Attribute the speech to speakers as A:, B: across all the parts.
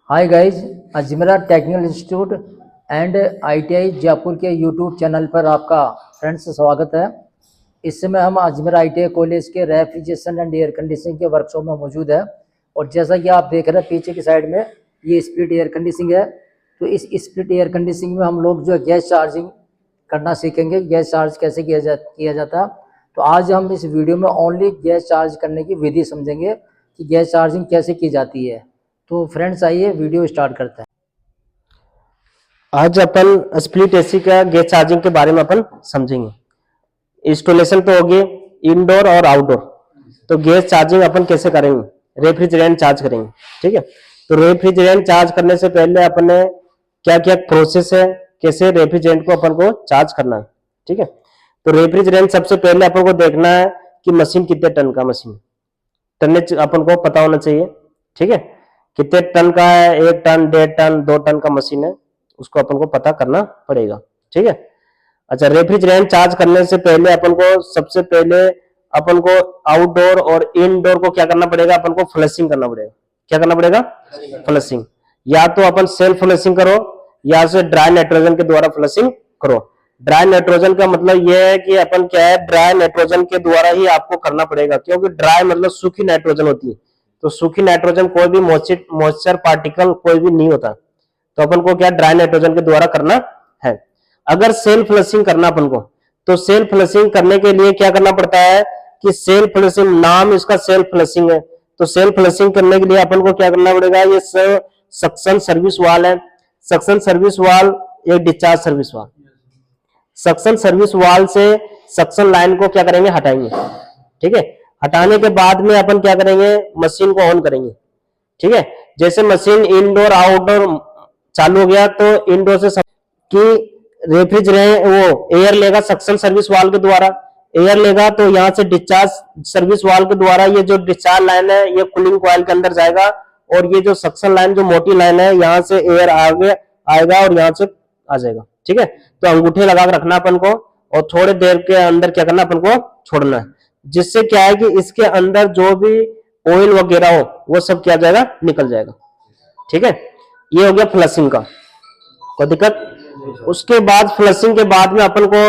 A: Hi guys, Ajmera technical institute and ITI Jaipur के YouTube channel पर आपका फ्रेंड्स स्वागत है। इस समय हम अजमेरा आईटीआई कॉलेज के रेफ्रिजरेशन एंड एयर कंडीशनिंग के वर्कशॉप में मौजूद है। और जैसा कि आप देख रहे हैं पीछे की साइड में ये स्प्लिट एयर कंडीशनिंग है। तो इस स्प्लिट एयर कंडीशनिंग में हम लोग जो है गैस चार्जिंग करना सीखेंगे, गैस चार्ज कैसे किया जाता। तो आज हम इस वीडियो में ओनली गैस चार्ज करने की विधि समझेंगे कि गैस चार्जिंग कैसे की जाती है। तो फ्रेंड्स आइए वीडियो स्टार्ट करते हैं।
B: आज अपन स्प्लिट एसी का गैस चार्जिंग के बारे में अपन समझेंगे। इंस्टॉलेशन तो होगी इंडोर और आउटडोर। तो गैस चार्जिंग अपन कैसे करेंगे, रेफ्रिजरेंट चार्ज करेंगे। ठीक है, तो रेफ्रिजरेंट चार्ज करने से पहले अपने क्या क्या प्रोसेस है, कैसे रेफ्रिजरेंट को अपन को चार्ज करना है। ठीक है, तो रेफ्रिजरेंट सबसे पहले अपन को देखना है कि मशीन कितने टन का मशीन टनेज अपन को पता होना चाहिए। ठीक है, कितने टन का है, 1 टन 1.5 टन 2 टन का मशीन है, उसको अपन को पता करना पड़ेगा। ठीक है, अच्छा रेफ्रिजरेंट चार्ज करने से पहले अपन को सबसे पहले अपन को आउटडोर और इनडोर को क्या करना पड़ेगा, अपन को फ्लशिंग करना पड़ेगा। क्या करना पड़ेगा? फ्लशिंग। या तो अपन सेल्फ फ्लशिंग करो या से ड्राई नाइट्रोजन के द्वारा फ्लशिंग करो। ड्राई नाइट्रोजन का मतलब यह है कि अपन क्या है, ड्राई नाइट्रोजन के द्वारा ही आपको करना पड़ेगा, क्योंकि ड्राई मतलब सूखी नाइट्रोजन होती है। तो सूखी नाइट्रोजन कोई भी मॉइस्चर पार्टिकल कोई भी नहीं होता, तो अपन को क्या ड्राई नाइट्रोजन के द्वारा करना है। अगर सेल्फ फ्लशिंग करना अपन को, तो सेल्फ फ्लशिंग करने के लिए क्या करना पड़ता है कि सेल्फ फ्लशिंग, नाम इसका सेल्फ फ्लशिंग है। तो सेल्फ फ्लशिंग करने के लिए अपन को क्या करना पड़ेगा, ये सक्शन सर्विस वाल है। सक्शन सर्विस वाल एक डिस्चार्ज सर्विस वाल। सक्शन सर्विस वाल से सक्शन लाइन को क्या करेंगे, हटाएंगे। ठीक है, हटाने के बाद में अपन क्या करेंगे, मशीन को ऑन करेंगे। ठीक है, जैसे मशीन इंडोर आउटडोर चालू हो गया तो इंडोर से कि रेफ्रिजरेंट वो एयर लेगा सक्शन सर्विस वाल के द्वारा, एयर लेगा तो यहाँ से डिस्चार्ज सर्विस वाल के द्वारा ये जो डिस्चार्ज लाइन है ये कूलिंग कॉइल के अंदर जाएगा, और ये जो सक्शन लाइन जो मोटी लाइन है यहाँ से एयर आगे आएगा और यहाँ से आ जाएगा। ठीक है, तो अंगूठे लगा कर रखना अपन को, और थोड़ी देर के अंदर क्या करना अपन को छोड़ना है, जिससे क्या है कि इसके अंदर जो भी ऑयल वगैरह हो वो सब क्या जाएगा, निकल जाएगा। ठीक है, ये हो गया फ्लशिंग का, कोई दिक्कत। उसके बाद फ्लशिंग के बाद में अपन को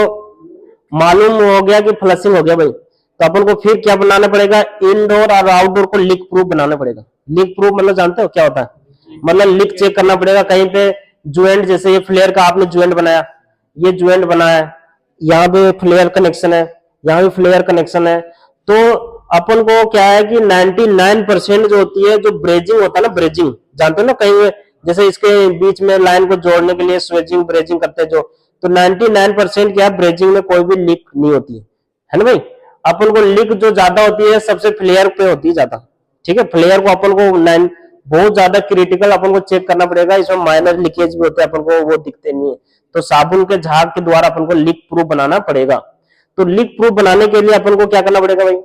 B: मालूम हो गया कि फ्लशिंग हो गया भाई, तो अपन को फिर क्या बनाना पड़ेगा, इंडोर और आउटडोर को लीक प्रूफ बनाना पड़ेगा। लीक प्रूफ मतलब जानते हो क्या होता है? मतलब लीक चेक करना पड़ेगा कहीं पे ज्वाइंट, जैसे ये फ्लेयर का आपने ज्वाइंट बनाया, ये ज्वाइंट बनाया है, यहाँ पे फ्लेयर कनेक्शन है, यहाँ भी फ्लेयर कनेक्शन है। तो अपन को क्या है कि 99% जो होती है, जो ब्रेजिंग होता है ना, ब्रेजिंग जानते हो ना, कहीं जैसे इसके बीच में लाइन को जोड़ने के लिए स्वेजिंग ब्रेजिंग करते हैं जो, तो 99% क्या ब्रेजिंग में कोई भी लीक नहीं होती है ना भाई। अपन को लीक जो ज्यादा होती है सबसे फ्लेयर पे होती है ज्यादा। ठीक है, फ्लेयर को अपन को बहुत ज्यादा क्रिटिकल अपन को चेक करना पड़ेगा, इसमें माइनर लीकेज भी होते हैं, अपन को वो दिखते नहीं है। तो साबुन के झाग के द्वारा अपन को लीक प्रूफ बनाना पड़ेगा। तो लीक प्रूफ बनाने के लिए अपन को क्या करना पड़ेगा भाई,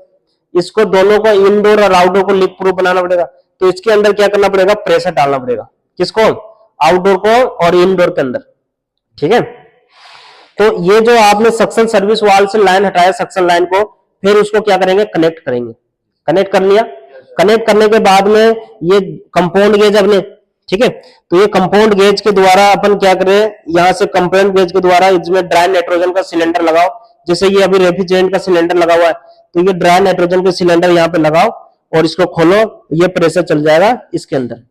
B: इसको दोनों को इंडोर और आउटडोर को लीक प्रूफ बनाना पड़ेगा। तो इसके अंदर क्या करना पड़ेगा, प्रेशर डालना पड़ेगा। किसको? आउटडोर को और इनडोर के अंदर। ठीक है, तो ये जो आपने सक्शन सर्विस वाल से लाइन हटाया, सक्शन लाइन को, फिर उसको क्या करेंगे, कनेक्ट करेंगे। कनेक्ट कर लिया, कनेक्ट करने के बाद में ये कंपाउंड गेज अपने, ठीक है, तो ये कंपाउंड गेज के द्वारा अपन क्या करें, यहां से कंपाउंड गेज के द्वारा इसमें ड्राई नाइट्रोजन का सिलेंडर लगाओ। जैसे ये अभी रेफ्रिजरेंट का सिलेंडर लगा हुआ है, तो ये ड्राई नाइट्रोजन का सिलेंडर यहाँ पे लगाओ और इसको खोलो, ये प्रेशर चल जाएगा इसके अंदर,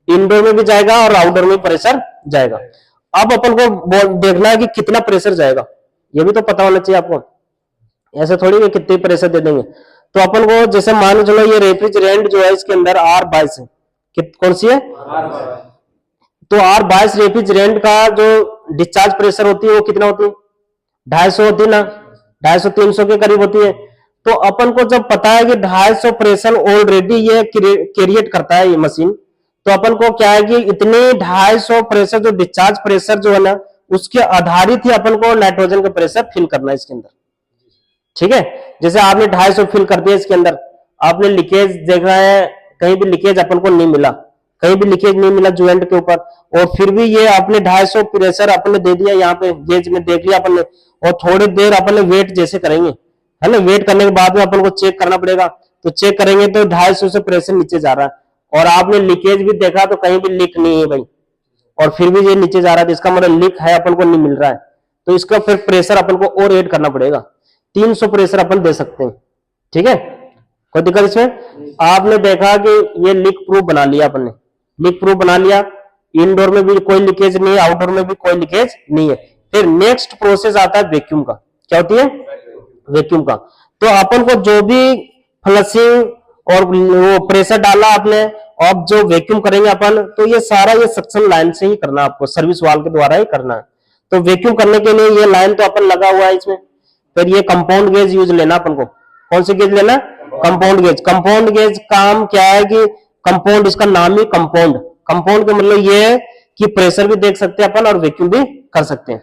B: इंडोर में भी जाएगा और आउटडोर में प्रेशर जाएगा। अब अपन को देखना है कि कितना प्रेशर जाएगा, ये भी तो पता होना चाहिए आपको। ऐसे थोड़ी कि कितने प्रेशर दे देंगे। तो अपन को जैसे मान चलो ये रेफ्रिजरेंट जो है इसके अंदर R22 है, कौन सी है, तो R22 रेफ्रिजरेंट का जो डिस्चार्ज प्रेशर होती है वो कितना होती है, 250 होती है ना, 250-300 के करीब होती है। तो अपन को जब पता है कि 250 प्रेशर ऑलरेडी ये क्रिएट करता है ये मशीन, तो अपन को क्या है कि इतने 250 प्रेशर जो डिस्चार्ज प्रेशर जो है ना, उसके आधारित ही अपन को नाइट्रोजन का प्रेशर फिल करना है इसके अंदर। ठीक है, जैसे आपने 250 फिल कर दिया इसके अंदर, आपने लीकेज देखा है, कहीं भी लीकेज अपन को नहीं मिला, कहीं भी लीकेज नहीं मिला ज्वाइंट के ऊपर, और फिर भी ये आपने 250 प्रेशर अपने दे दिया, यहाँ पे गेज में देख लिया अपन ने, और थोड़ी देर अपन ने वेट जैसे करेंगे, है ना, वेट करने के बाद में अपन को चेक करना पड़ेगा। तो चेक करेंगे तो 250 से प्रेशर नीचे जा रहा है, और आपने लीकेज भी देखा तो कहीं भी लीक नहीं है भाई, और फिर भी ये नीचे जा रहा है, तो इसका मतलब लीक है, अपन को नहीं मिल रहा है, तो इसका फिर प्रेशर अपन को और ऐड करना पड़ेगा। 300 प्रेशर अपन दे सकते हैं, ठीक है, कोई दिक्कत इसमें। आपने देखा कि ये लीक प्रूफ बना लिया अपन ने, लीक प्रूफ बना लिया, इंडोर में भी कोई लीकेज नहीं है, आउटडोर में भी कोई लीकेज नहीं है। फिर नेक्स्ट प्रोसेस आता है वैक्यूम का। क्या होती है? वैक्यूम का। तो अपन को जो भी फ्लशिंग और वो प्रेशर डाला आपने, अब जो वैक्यूम करेंगे अपन, तो ये सारा ये सक्शन लाइन से ही करना है आपको, सर्विस वाल्व के द्वारा ही करना है। तो वैक्यूम करने के लिए ये लाइन तो अपन लगा हुआ है इसमें, फिर ये कंपाउंड गेज यूज लेना अपन को। कौन सी गेज लेना? Compound gauge. कंपाउंड गेज काम क्या है कि कंपाउंड, इसका नाम ही कंपाउंड, कंपाउंड का मतलब ये है कि प्रेशर भी देख सकते हैं अपन और वैक्यूम भी कर सकते हैं।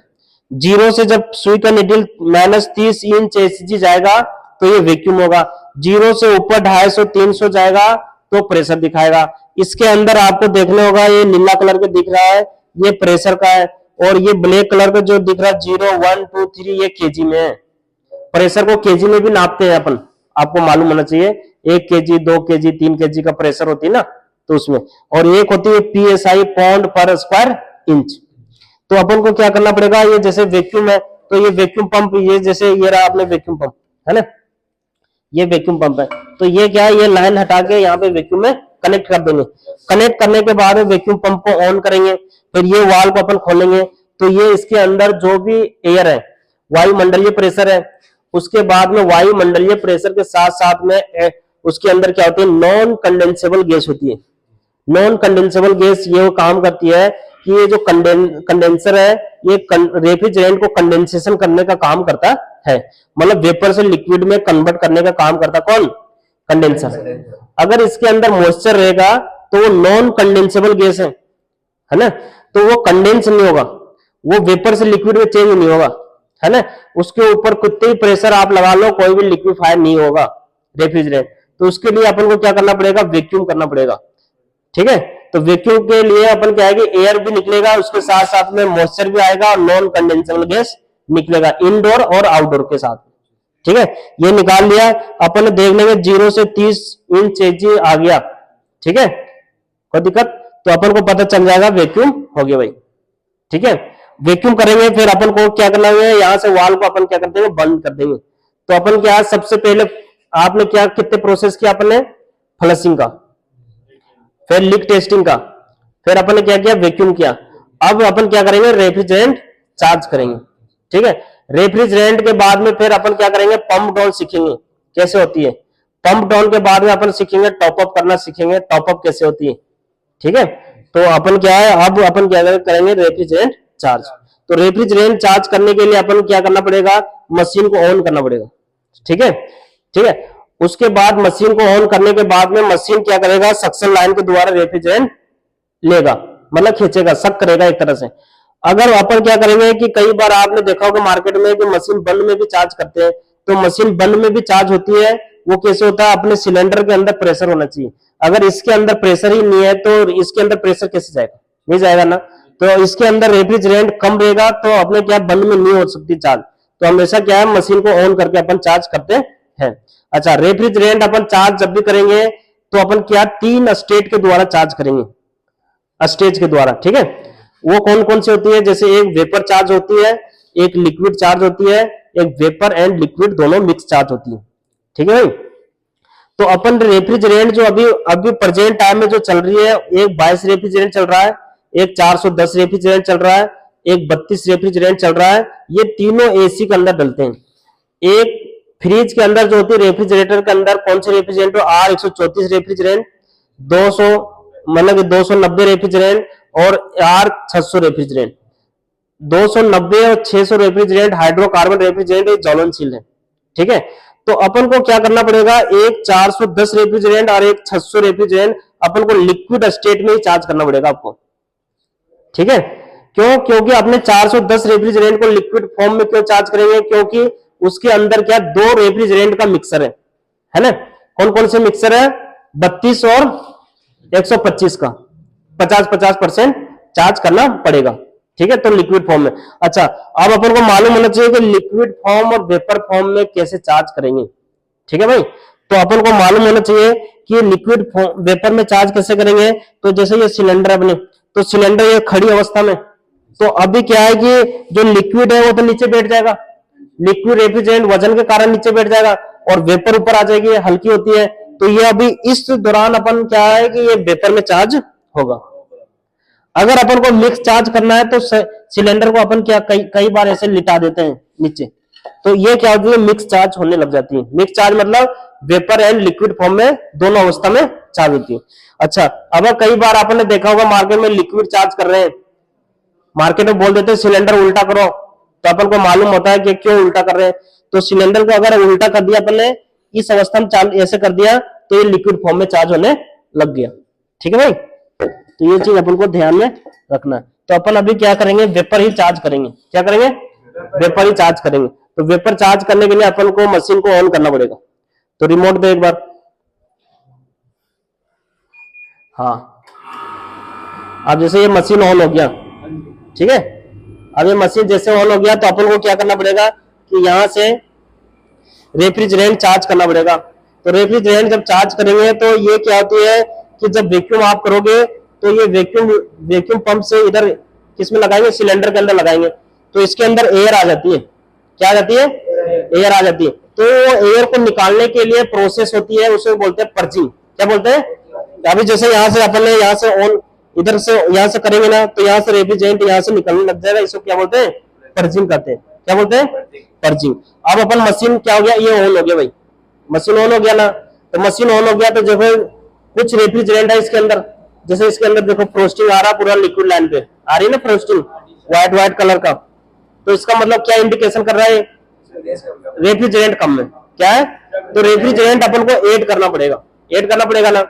B: 0 से जब सुई का निडल -30 इंच एसजी जाएगा तो ये वैक्यूम होगा, 0 से ऊपर 250 300 जाएगा तो प्रेशर दिखाएगा। इसके अंदर आपको देखने होगा, ये नीला कलर का दिख रहा है ये प्रेशर का है, और ये ब्लैक कलर का जो दिख रहा है 0 1 2 3 ये केजी में है। प्रेशर को केजी में भी नापते हैं अपन, आपको मालूम होना चाहिए। 1 केजी 2 केजी 3 केजी का प्रेशर होती है ना, तो उसमें, और एक होती है पीएसआई, पाउंड पर स्क्वायर इंच। तो अपन को क्या करना पड़ेगा, ये जैसे वैक्यूम है तो ये वैक्यूम पंप, ये जैसे ये रहा आपने वैक्यूम पंप है ना, ये वैक्यूम पंप है, तो ये क्या है, ये लाइन हटा के यहाँ पे वैक्यूम में कनेक्ट कर देंगे। कनेक्ट करने के बाद वैक्यूम पंप को ऑन करेंगे, फिर ये वाल्व को अपन खोलेंगे, तो ये इसके अंदर जो भी एयर है, वायुमंडलीय प्रेशर है, उसके बाद में वायुमंडलीय प्रेशर के साथ साथ में उसके अंदर क्या होती है, नॉन कंडेंसेबल गैस होती है। नॉन कंडेंसेबल गैस ये काम करती है कि ये जो कंडेंसर है, ये रेफ्रिजरेंट को कंडेंसेशन करने का काम करता है, मतलब वेपर से लिक्विड में कन्वर्ट करने का काम करता कौन? कंडेंसर। अगर इसके अंदर मॉइस्चर रहेगा तो वो नॉन कंडेंसेबल गैस है ना, तो वो कंडेंस नहीं होगा, वो वेपर से लिक्विड में चेंज नहीं होगा, है ना। उसके ऊपर कितने ही प्रेशर आप लगा लो, कोई भी लिक्विफायर नहीं होगा रेफ्रिजरेंट। तो उसके लिए अपन को क्या करना पड़ेगा, वैक्यूम करना पड़ेगा, ठीक है। तो वैक्यूम के लिए अपन क्या है कि एयर भी निकलेगा, उसके साथ साथ में मॉइस्चर भी आएगा और नॉन कंडेंसेबल गैस निकलेगा, इंडोर और आउटडोर के साथ, ठीक है। ये निकाल लिया अपन, देख लेंगे 0 से 30 इंच एजी आ गया, ठीक है, कोई दिक्कत, तो अपन को पता चल जाएगा वैक्यूम हो गया भाई, ठीक है। वैक्यूम करेंगे, फिर अपन को क्या करना है, यहां से वाल्व को अपन क्या करते हैं, बंद कर देंगे। तो अपन क्या, सबसे पहले आपने क्या, कितने प्रोसेस किया अपन ने, फ्लशिंग का, फिर लीक टेस्टिंग का, फिर अपन ने क्या किया, वैक्यूम किया। अब अपन क्या करेंगे, रेफ्रिजरेंट चार्ज करेंगे, ठीक है। रेफ्रिजरेंट के बाद में फिर अपन क्या करेंगे, पंप डाउन सीखेंगे कैसे होती है। पंप डाउन के बाद में अपन सीखेंगे टॉप अप करना, सीखेंगे टॉप अप कैसे होती है, ठीक है। तो अपन क्या है, अब अपन क्या करेंगे, रेफ्रिजरेंट चार्ज। तो रेफ्रिजरेंट चार्ज करने के लिए अपन क्या करना पड़ेगा, मशीन को ऑन करना पड़ेगा, ठीक है, ठीक है। उसके बाद मशीन को ऑन करने के बाद में मशीन क्या करेगा, सक्शन लाइन के द्वारा रेफ्रिजरेंट लेगा, मतलब खींचेगा, सक करेगा एक तरह से। अगर अपन क्या करेंगे कि कई बार आपने देखा होगा मार्केट में कि मशीन बंद में भी चार्ज करते हैं, तो मशीन बंद में भी चार्ज होती है, वो कैसे होता है, अपने सिलेंडर के अंदर प्रेशर होना चाहिए। अगर इसके अंदर प्रेशर ही नहीं है तो इसके अंदर प्रेशर कैसे जाएगा, नहीं जाएगा ना। तो इसके अंदर रेफ्रिजरेंट कम रहेगा, तो अपने क्या बंद में नहीं हो सकती चार्ज, तो हमेशा क्या है, मशीन को ऑन करके अपन चार्ज करते हैं। अच्छा, रेफ्रिजरेंट अपन चार्ज जब भी करेंगे तो अपन क्या, 3 स्टेट के द्वारा चार्ज करेंगे, स्टेज के द्वारा, ठीक है। वो कौन कौन सी होती है, जैसे एक वेपर चार्ज होती है, एक लिक्विड चार्ज होती है, एक वेपर एंड लिक्विड दोनों मिक्स चार्ज होती है, ठीक है भाई। तो अपन रेफ्रिजरेंट जो अभी प्रेजेंट टाइम में जो चल रही है, एक 22 रेफ्रिजरेंट चल रहा है, एक 410 रेफ्रिजरेंट चल रहा है, एक 32 रेफ्रिजरेंट चल रहा है, ये तीनों एसी के अंदर डलते हैं। एक फ्रिज के अंदर जो होती है, रेफ्रिजरेटर के अंदर कौन से रेफ्रिजरेंट, R134 रेफ्रिजरेंट, 200 मतलब 290 रेफ्रिजरेंट और R600 रेफ्रिजरेंट। 290 और 600 रेफ्रिजरेंट हाइड्रोकार्बन रेफ्रिजरेंट, ये ज्वलनशील है, ठीक है। तो अपन को क्या करना पड़ेगा, एक 410 रेफ्रिजरेंट और एक 600 रेफ्रिजरेंट अपन को लिक्विड स्टेट में ही चार्ज करना पड़ेगा आपको, ठीक है। क्यों, क्योंकि अपने 410 रेफ्रिजरेंट को लिक्विड फॉर्म में क्यों चार्ज करेंगे, क्योंकि उसके अंदर क्या, 2 रेफ्रिजरेंट का मिक्सर है ना। कौन कौन से मिक्सर है, 32 और 125 का 50-50% चार्ज करना पड़ेगा, ठीक है, तो लिक्विड फॉर्म में। अच्छा, अब अपन को मालूम होना चाहिए कि लिक्विड फॉर्म और वेपर फॉर्म में कैसे चार्ज करेंगे, ठीक है भाई। तो अपन को मालूम होना चाहिए कि लिक्विड वेपर में चार्ज कैसे करेंगे। तो जैसे ये सिलेंडर अपने, तो सिलेंडर ये खड़ी अवस्था में, तो अभी क्या है कि जो लिक्विड है वो तो नीचे बैठ जाएगा, लिक्विड रेफ्रिजरेंट वजन के कारण नीचे बैठ जाएगा और वेपर ऊपर आ जाएगी, हल्की होती है। तो ये अभी इस दौरान अपन क्या है कि ये वेपर में चार्ज होगा। अगर अपन को मिक्स चार्ज करना है तो सिलेंडर को अपन क्या कई बार ऐसे लिटा देते हैं नीचे, तो ये क्या होती है, मिक्स चार्ज होने लग जाती है। मिक्स चार्ज मतलब वेपर एंड लिक्विड फॉर्म में दोनों अवस्था में चार्ज होती है। अच्छा, अब कई बार आपने देखा होगा मार्केट में लिक्विड चार्ज कर रहे हैं, मार्केट में बोल देते हैं सिलेंडर उल्टा करो, तो अपन को मालूम होता है कि क्यों उल्टा कर रहे हैं। तो सिलेंडर को अगर उल्टा कर दिया अपन ने, इस अवस्था में ऐसे कर दिया, तो ये लिक्विड फॉर्म में चार्ज होने लग गया। ठीक है भाई, तो ये चीज अपन को ध्यान में रखना है। तो अपन अभी क्या करेंगे, वेपर ही चार्ज करेंगे। क्या करेंगे, वेपर ही चार्ज करेंगे। तो वेपर चार्ज करने के लिए अपन को मशीन को ऑन करना पड़ेगा। तो रिमोट दे एक बार, हाँ, अब जैसे ये मशीन ऑन हो गया, ठीक है, अब ये मशीन जैसे ऑन हो गया तो अपन को क्या करना पड़ेगा कि यहां से रेफ्रिजरेंट चार्ज करना पड़ेगा। तो रेफ्रिजरेंट जब चार्ज करेंगे तो ये क्या होती है कि जब वैक्यूम आप करोगे तो ये वैक्यूम पंप से इधर किसमें लगाएंगे, सिलेंडर के अंदर लगाएंगे, तो इसके अंदर एयर आ जाती है। क्या आ जाती है, एयर आ जाती है। तो एयर को निकालने के लिए प्रोसेस होती है, उसे बोलते हैं पर्जिंग। क्या बोलते हैं, अभी जैसे यहाँ से अपन ने यहाँ से ऑन, इधर से यहाँ से करेंगे ना, तो यहाँ से रेफ्रिजरेंट यहाँ से निकलने लग जाएगा, इसको क्या बोलते हैं, पर्जिंग करते हैं। क्या बोलते हैं, पर्जिंग। अब अपन मशीन क्या हो गया, ये ऑन हो गया भाई, मशीन ऑन हो गया ना। तो मशीन ऑन हो गया तो देखो कुछ रेफ्रिजरेंट है इसके अंदर, जैसे इसके अंदर देखो फ्रोस्टिंग आ रहा पूरा लिक्विड लाइन पे आ रही है ना, फ्रोस्टिंग व्हाइट कलर का। तो इसका मतलब क्या इंडिकेशन कर रहा है, रेफ्रिजरेंट कम है। क्या है, तो रेफ्रिजरेंट अपन को ऐड करना पड़ेगा, ऐड करना पड़ेगा ना।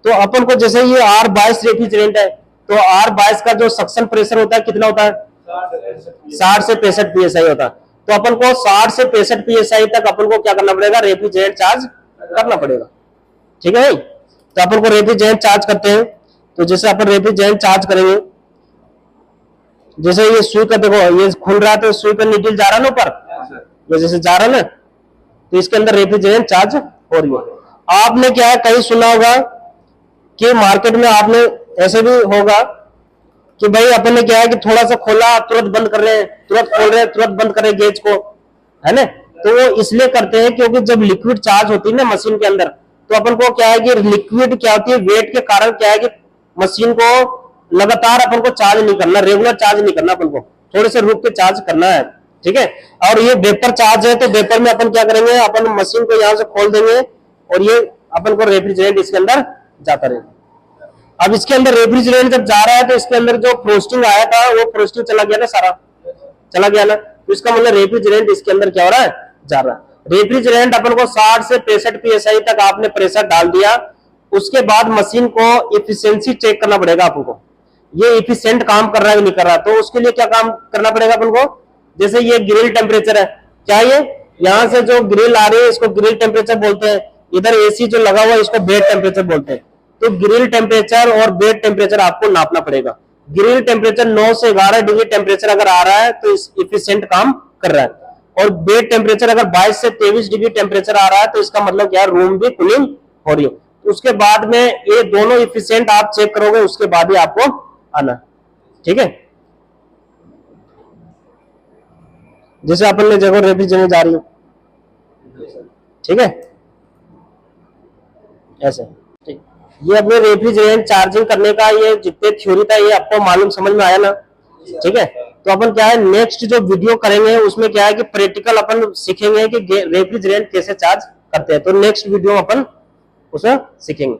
B: तो अपन को जैसे ये R22 रेफ्रिजरेंट है, तो R22 का जो सक्शन प्रेशर होता है कितना होता है, 60 से 65 psi होता है। तो अपन को 60 से 65 psi तक अपन को क्या करना पड़ेगा, रेफ्रिजरेंट चार्ज करना पड़ेगा। ठीक है भाई, तो अपन को रेफ्रिजरेंट चार्ज करते हैं। तो जैसे अपन रेफ्रिजरेंट चार्ज करेंगे, जैसे ये सुई का देखो ये खुल रहा है, तो सुई का नीडल जा रहा है ना ऊपर, ये जैसे जा रहा है ना, तो इसके अंदर रेफ्रिजरेंट चार्ज हो रही है। आपने क्या है कहीं सुना होगा कि मार्केट में आपने ऐसे भी होगा कि भाई अपन ने क्या है कि थोड़ा सा खोला तुरंत बंद कर रहे हैं, तुरंत खोल रहे हैं तुरंत बंद कर रहे हैं गेज को, है ना। तो वो इसलिए करते हैं क्योंकि जब लिक्विड चार्ज होती है ना मशीन के अंदर, तो अपन को क्या है कि लिक्विड क्या होती है, वेट के कारण क्या है कि मशीन को लगातार अपन को चार्ज नहीं करना, रेगुलर चार्ज नहीं करना, अपन को थोड़े से रुक के चार्ज करना है। ठीक है, और ये वेपर चार्ज है, तो वेपर में अपन क्या करेंगे, अपन मशीन को यहां से खोल देंगे और ये अपन को रेफ्रिजरेंट इसके अंदर जाता रहेगा। अब इसके अंदर रेफ्रिजरेंट जब जा रहा है तो इसके अंदर जो फ्रोस्टिंग आया था वो फ्रोस्टिंग चला गया ना, सारा चला गया ना, तो इसका मतलब रेफ्रिजरेंट इसके अंदर क्या हो रहा है, जा रहा है। रेफ्रिजरेंट अपन को 60 से 65 psi तक आपने प्रेशर डाल दिया, उसके बाद मशीन को इफिशिएंसी चेक करना पड़ेगा आपको, ये इफिशिएंट काम कर रहा है नहीं कर रहा। तो उसके लिए क्या काम करना पड़ेगा अपन को, जैसे ये ग्रिल टेम्परेचर है, क्या ये यहां से जो ग्रिल आ रही है इसको ग्रिल टेम्परेचर बोलते हैं, इधर एसी जो लगा हुआ है इसको बेड टेम्परेचर बोलते हैं। तो ग्रिल टेम्परेचर और बेड टेम्परेचर आपको नापना पड़ेगा। ग्रिल टेम्परेचर 9 से 11 डिग्री टेम्परेचर अगर आ रहा है तो इफिशिएंट काम कर रहा है, और बेड टेम्परेचर अगर 22 से 23 डिग्री टेम्परेचर आ रहा है तो इसका मतलब क्या, रूम भी कूलिंग हो रही है। तो उसके बाद में ये दोनों इफिशिएंट आप चेक करोगे, उसके बाद ही आपको आना। ठीक है, जैसे अपन ने जगह रेफ्रिजरेंट जा रही है, ठीक है, ऐसे। ठीक, ये अपने रेफ्रिजरेंट चार्जिंग करने का ये जितने थ्योरी था ये आपको मालूम समझ में आया ना। ठीक है, तो अपन क्या है नेक्स्ट जो वीडियो करेंगे उसमें क्या है कि प्रैक्टिकल अपन सीखेंगे कि रेफ्रिजरेंट कैसे चार्ज करते हैं। तो नेक्स्ट वीडियो अपन उसमें सीखेंगे।